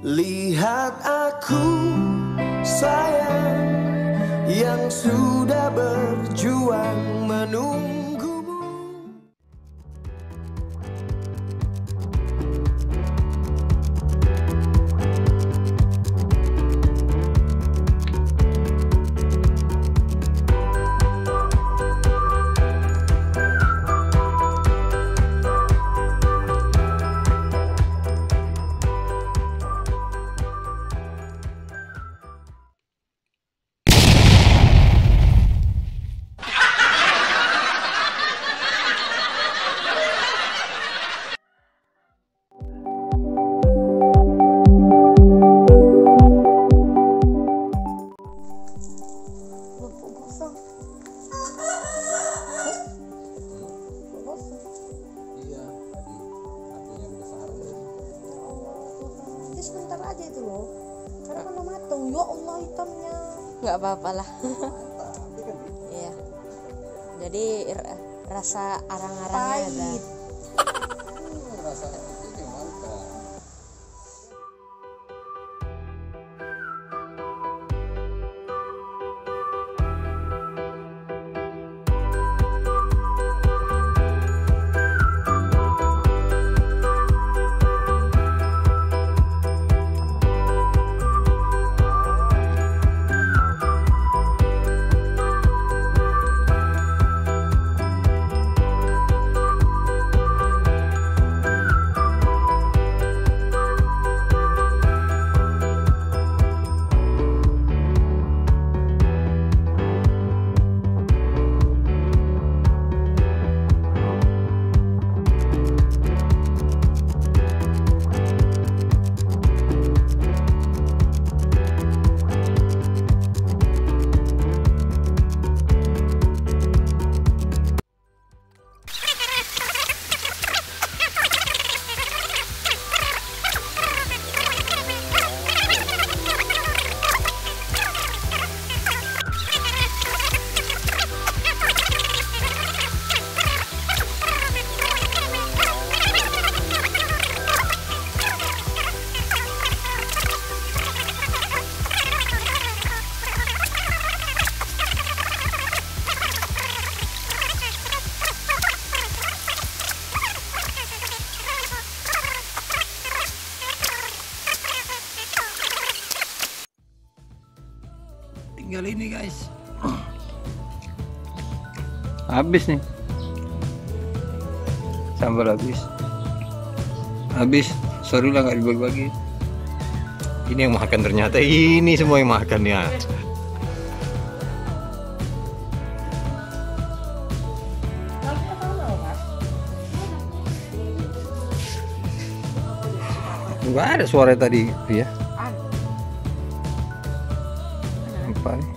Lihat aku sayang, yang sudah berjuang menunggumu. Sebentar aja itu loh, karena kan matang. Ya Allah, hitamnya nggak apa-apa lah. Iya, jadi rasa arang-arangnya ada. Tinggal ini guys, habis nih sambal, habis sorry lah nggak dibagi-bagi. Ini yang makan, ternyata ini semua yang makan ya. Nggak ada suara tadi ya. Apa nih?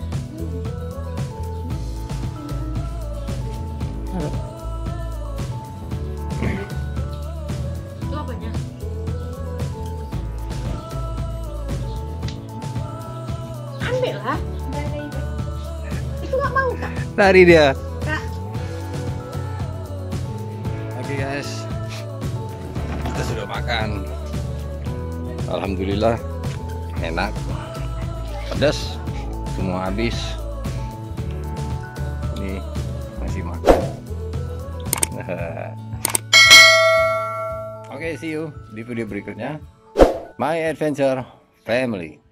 Itu apanya? Ambil lah. Itu nggak mau kak? Lari dia. Kak. Oke guys, kita sudah makan. Alhamdulillah enak, pedas, semua habis. Ini masih makan. Oke, see you di video berikutnya. My Adventure Family.